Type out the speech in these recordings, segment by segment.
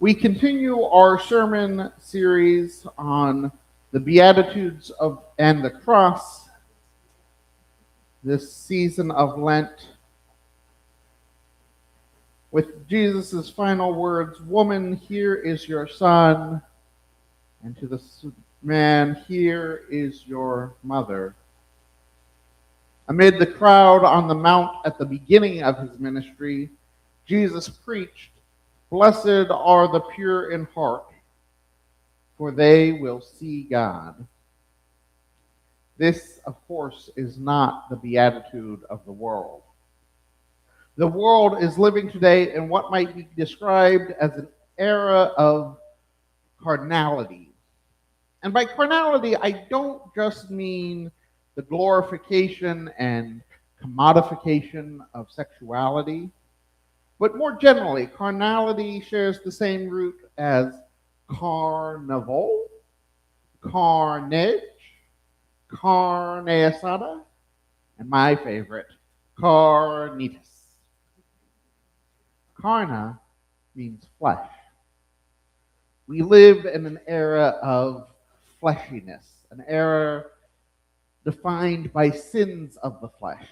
We continue our sermon series on the Beatitudes and the Cross this season of Lent with Jesus' final words, "Woman, here is your son," and to the man, "Here is your mother." Amid the crowd on the mount at the beginning of his ministry, Jesus preached, "Blessed are the pure in heart, for they will see God." This, of course, is not the beatitude of the world. The world is living today in what might be described as an era of carnality. And by carnality, I don't just mean the glorification and commodification of sexuality, but more generally, carnality shares the same root as carnival, carnage, carne asada, and my favorite, carnitas. Carna means flesh. We live in an era of fleshiness, an era defined by sins of the flesh.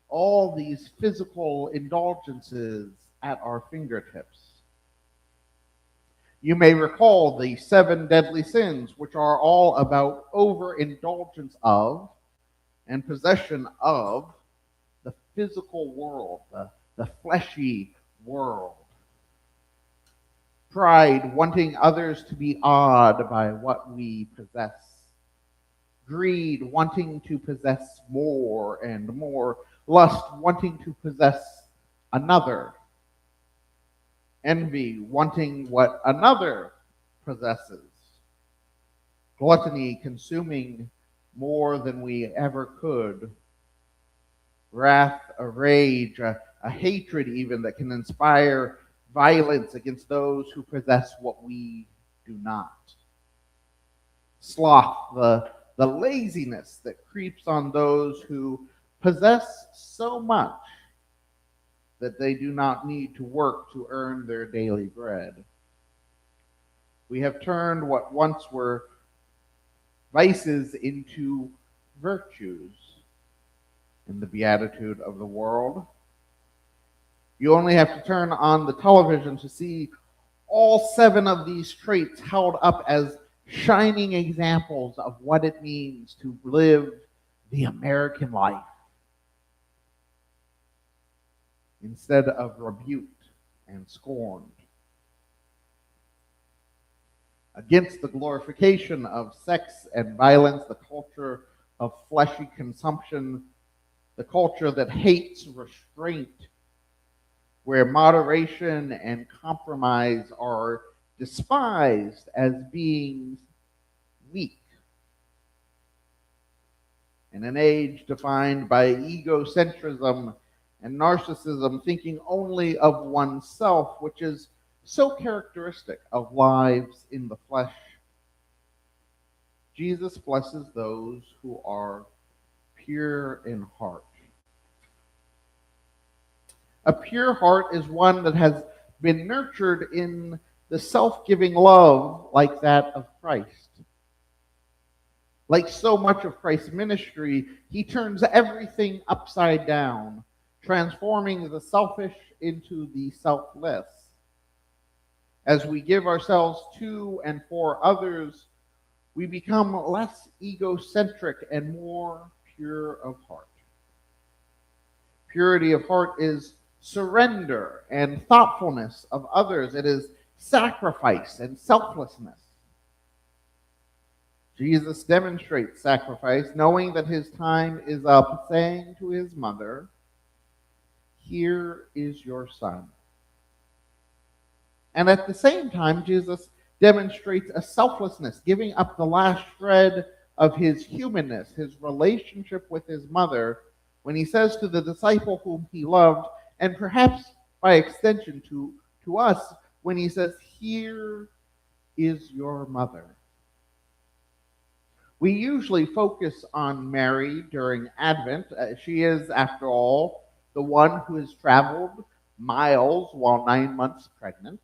All these physical indulgences at our fingertips. You may recall the 7 deadly sins, which are all about overindulgence of and possession of the physical world, the fleshy world. Pride, wanting others to be awed by what we possess. Greed, wanting to possess more and more. Lust, wanting to possess another. Envy, wanting what another possesses. Gluttony, consuming more than we ever could. Wrath, a rage, a hatred even that can inspire violence against those who possess what we do not. Sloth, the laziness that creeps on those who possess so much that they do not need to work to earn their daily bread. We have turned what once were vices into virtues in the beatitude of the world. You only have to turn on the television to see all 7 of these traits held up as shining examples of what it means to live the American life instead of rebuked and scorned. Against the glorification of sex and violence, the culture of fleshy consumption, the culture that hates restraint, where moderation and compromise are despised as being weak. In an age defined by egocentrism and narcissism, thinking only of oneself, which is so characteristic of lives in the flesh, Jesus blesses those who are pure in heart. A pure heart is one that has been nurtured in the self-giving love like that of Christ. Like so much of Christ's ministry, he turns everything upside down, transforming the selfish into the selfless. As we give ourselves to and for others, we become less egocentric and more pure of heart. Purity of heart is surrender and thoughtfulness of others. It is sacrifice and selflessness. Jesus demonstrates sacrifice, knowing that his time is up, saying to his mother, "Here is your son." And at the same time, Jesus demonstrates a selflessness, giving up the last shred of his humanness, his relationship with his mother, when he says to the disciple whom he loved, and perhaps by extension to us, when he says, "Here is your mother." We usually focus on Mary during Advent. She is, after all, the one who has traveled miles while 9 months pregnant.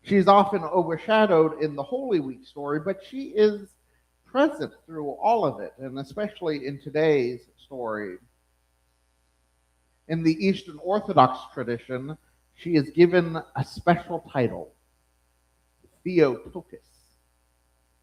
She's often overshadowed in the Holy Week story, but she is present through all of it, and especially in today's story. In the Eastern Orthodox tradition, she is given a special title, Theotokos.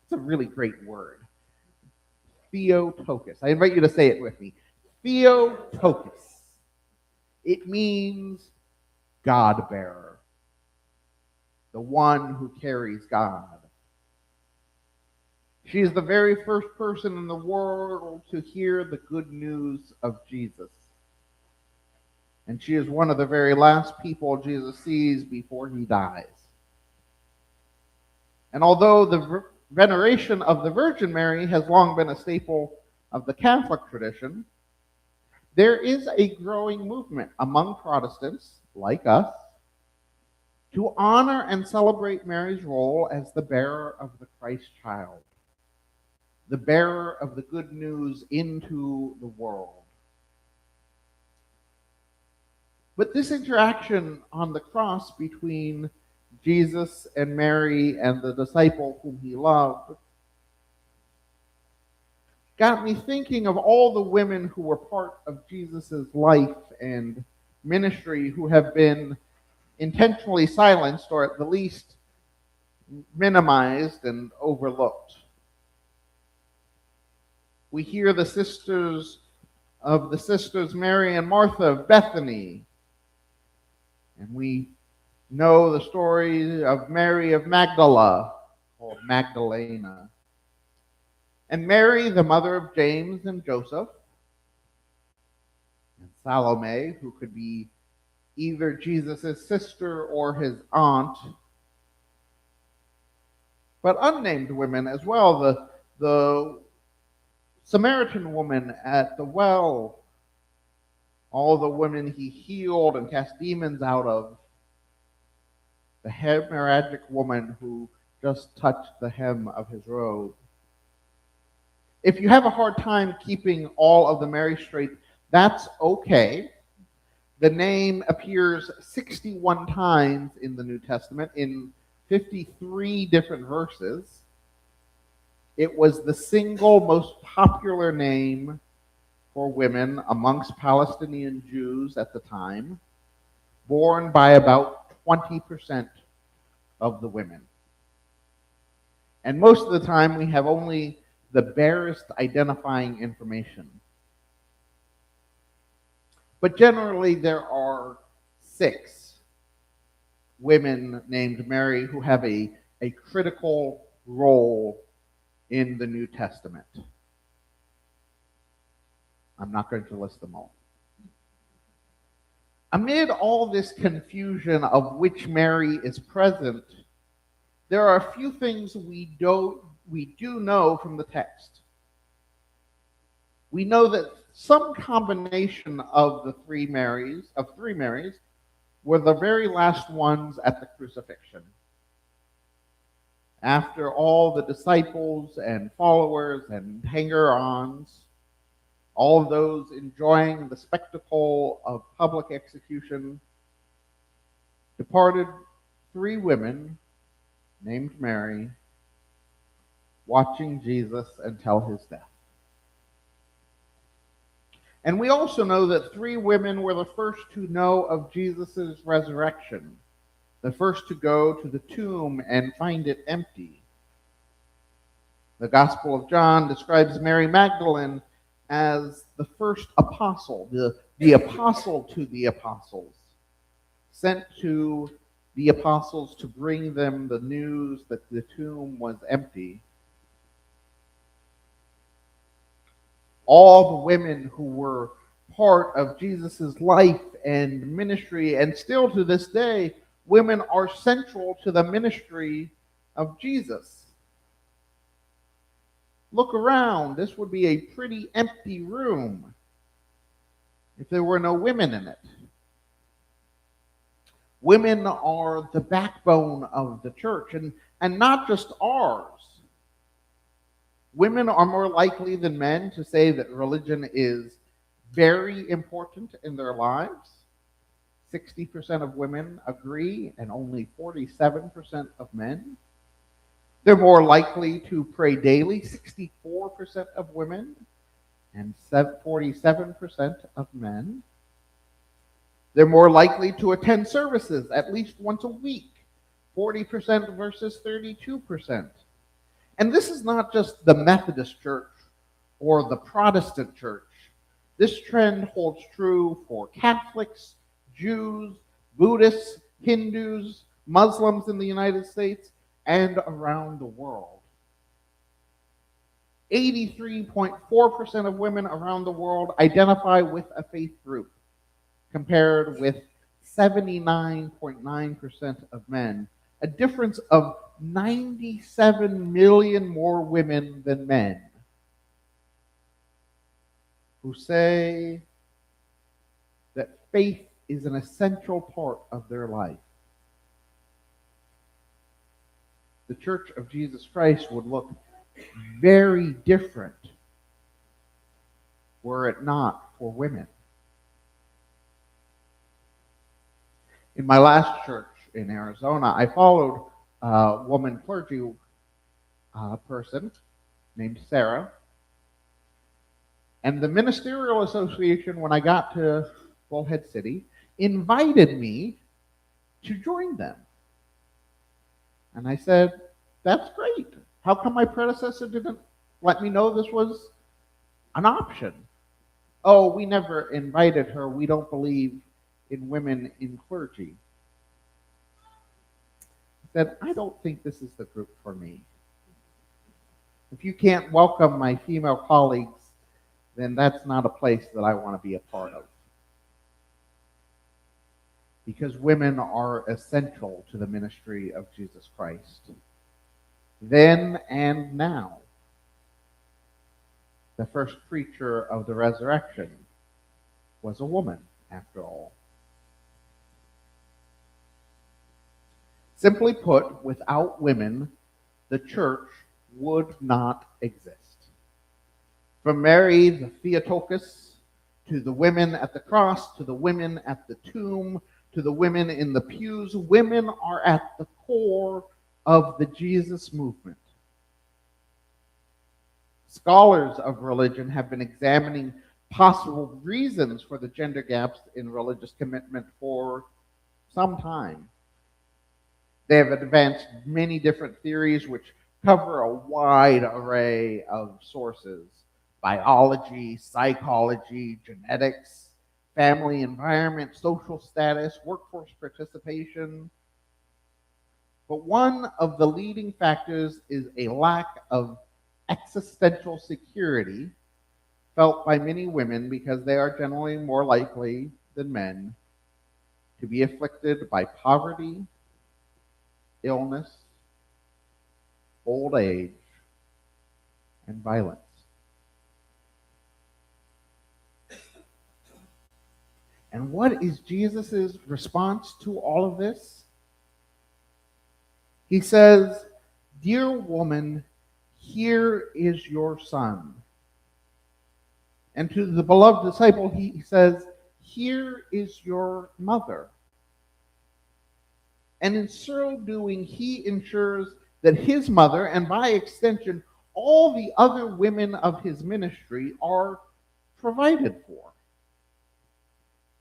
It's a really great word. Theotokos. I invite you to say it with me. Theotokos. It means God bearer, the one who carries God. She is the very first person in the world to hear the good news of Jesus. And she is one of the very last people Jesus sees before he dies. And although the veneration of the Virgin Mary has long been a staple of the Catholic tradition, there is a growing movement among Protestants, like us, to honor and celebrate Mary's role as the bearer of the Christ child, the bearer of the good news into the world. But this interaction on the cross between Jesus and Mary and the disciple whom he loved got me thinking of all the women who were part of Jesus' life and ministry who have been intentionally silenced or at the least minimized and overlooked. We hear the sisters Mary and Martha of Bethany, and we know the story of Mary of Magdala, called Magdalena, and Mary, the mother of James and Joseph, and Salome, who could be either Jesus' sister or his aunt, but unnamed women as well. The Samaritan woman at the well, all the women he healed and cast demons out of, the hemorrhagic woman who just touched the hem of his robe. If you have a hard time keeping all of the Mary straight, that's okay. The name appears 61 times in the New Testament in 53 different verses. It was the single most popular name for women amongst Palestinian Jews at the time, borne by about 20% of the women. And most of the time we have only the barest identifying information. But generally there are 6 women named Mary who have a critical role in the New Testament. I'm not going to list them all. Amid all this confusion of which Mary is present, there are a few things we do know from the text. We know that some combination of the three Marys, were the very last ones at the crucifixion. After all the disciples and followers and hanger-ons, all of those enjoying the spectacle of public execution, departed 3 women named Mary, watching Jesus until his death. And we also know that 3 women were the first to know of Jesus' resurrection, the first to go to the tomb and find it empty. The Gospel of John describes Mary Magdalene as the first apostle, the apostle to the apostles, sent to the apostles to bring them the news that the tomb was empty. All the women who were part of Jesus' life and ministry, and still to this day, women are central to the ministry of Jesus. Look around. This would be a pretty empty room if there were no women in it. Women are the backbone of the church, and not just ours. Women are more likely than men to say that religion is very important in their lives. 60% of women agree, and only 47% of men. They're more likely to pray daily, 64% of women, and 47% of men. They're more likely to attend services at least once a week, 40% versus 32%. And this is not just the Methodist Church or the Protestant Church. This trend holds true for Catholics, Jews, Buddhists, Hindus, Muslims in the United States, and around the world. 83.4% of women around the world identify with a faith group, compared with 79.9% of men, a difference of 97 million more women than men who say that faith is an essential part of their life. The Church of Jesus Christ would look very different were it not for women. In my last church in Arizona, I followed a woman clergy person named Sarah. And the Ministerial Association, when I got to Bullhead City, invited me to join them. And I said, that's great. How come my predecessor didn't let me know this was an option? Oh, we never invited her. We don't believe in women in clergy. I said, I don't think this is the group for me. If you can't welcome my female colleagues, then that's not a place that I want to be a part of. Because women are essential to the ministry of Jesus Christ. Then and now. The first preacher of the resurrection was a woman, after all. Simply put, without women, the church would not exist. From Mary the Theotokos, to the women at the cross, to the women at the tomb, to the women in the pews, women are at the core of the Jesus movement. Scholars of religion have been examining possible reasons for the gender gaps in religious commitment for some time. They have advanced many different theories which cover a wide array of sources: biology, psychology, genetics, family environment, social status, workforce participation. But one of the leading factors is a lack of existential security felt by many women because they are generally more likely than men to be afflicted by poverty, illness, old age, and violence. And what is Jesus' response to all of this? He says, "Dear woman, here is your son." And to the beloved disciple, he says, "Here is your mother." And in so doing, he ensures that his mother, and by extension, all the other women of his ministry, are provided for.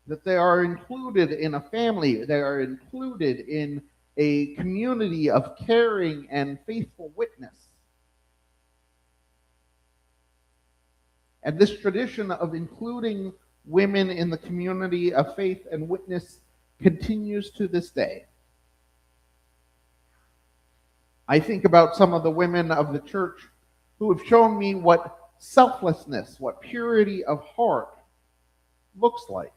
That they are included in a family, they are included in a community of caring and faithful witness. And this tradition of including women in the community of faith and witness continues to this day. I think about some of the women of the church who have shown me what selflessness, what purity of heart looks like.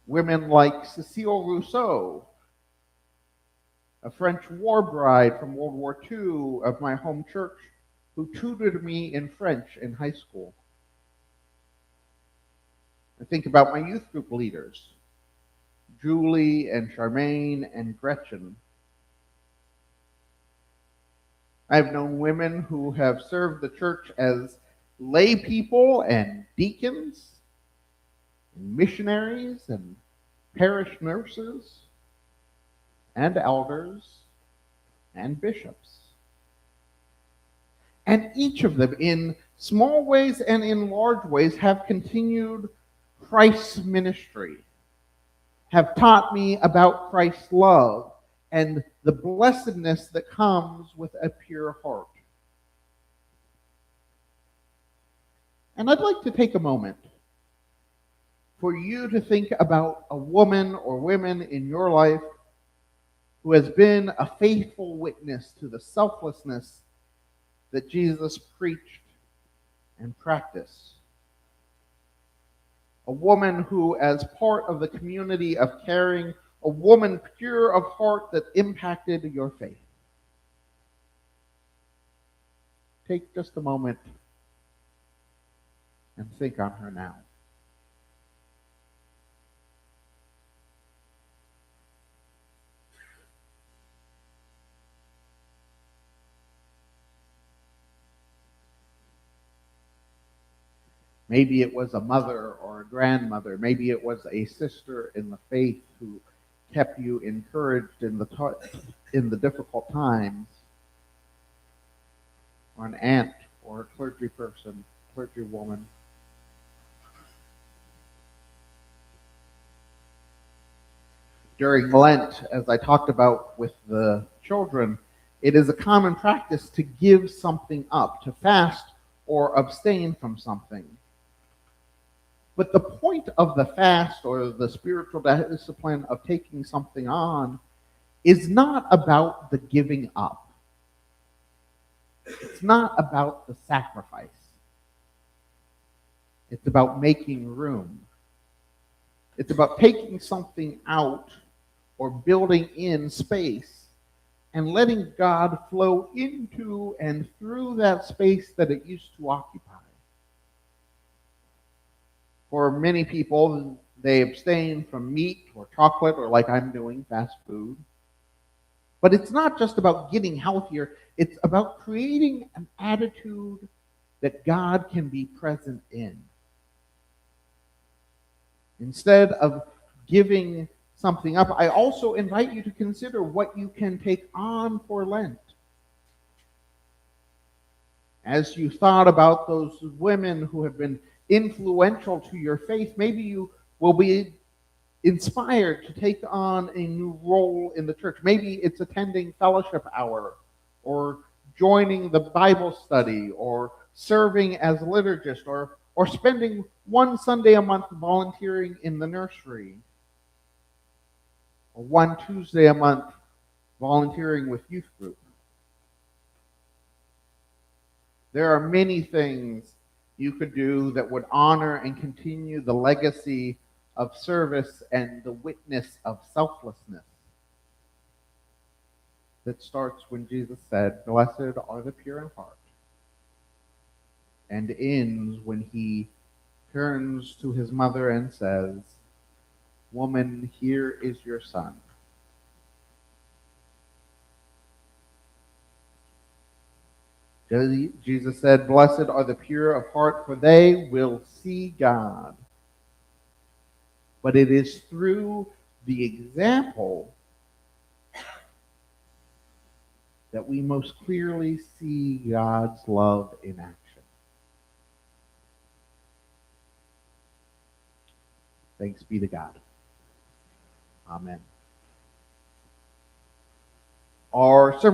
Women like Cécile Rousseau, a French war bride from World War II of my home church, who tutored me in French in high school. I think about my youth group leaders, Julie and Charmaine and Gretchen. I've known women who have served the church as lay people and deacons, and missionaries and parish nurses and elders and bishops. And each of them, in small ways and in large ways, have continued Christ's ministry, have taught me about Christ's love and the blessedness that comes with a pure heart. And I'd like to take a moment for you to think about a woman or women in your life who has been a faithful witness to the selflessness that Jesus preached and practiced. A woman who, as part of the community of caring, a woman pure of heart that impacted your faith. Take just a moment and think on her now. Maybe it was a mother or a grandmother. Maybe it was a sister in the faith who kept you encouraged in the difficult times, or an aunt or a clergy person, clergy woman. During Lent, as I talked about with the children, it is a common practice to give something up, to fast or abstain from something. But the point of the fast or the spiritual discipline of taking something on is not about the giving up. It's not about the sacrifice. It's about making room. It's about taking something out or building in space and letting God flow into and through that space that it used to occupy. For many people, they abstain from meat or chocolate or, like I'm doing, fast food. But it's not just about getting healthier. It's about creating an attitude that God can be present in. Instead of giving something up, I also invite you to consider what you can take on for Lent. As you thought about those women who have been influential to your faith, maybe you will be inspired to take on a new role in the church. Maybe it's attending fellowship hour, or joining the Bible study, or serving as a liturgist, or spending one Sunday a month volunteering in the nursery, or one Tuesday a month volunteering with youth group. There are many things you could do that would honor and continue the legacy of service and the witness of selflessness that starts when Jesus said, "Blessed are the pure in heart," and ends when he turns to his mother and says, "Woman, here is your son." Jesus said, "Blessed are the pure of heart, for they will see God." But it is through the example that we most clearly see God's love in action. Thanks be to God. Amen. Our sermon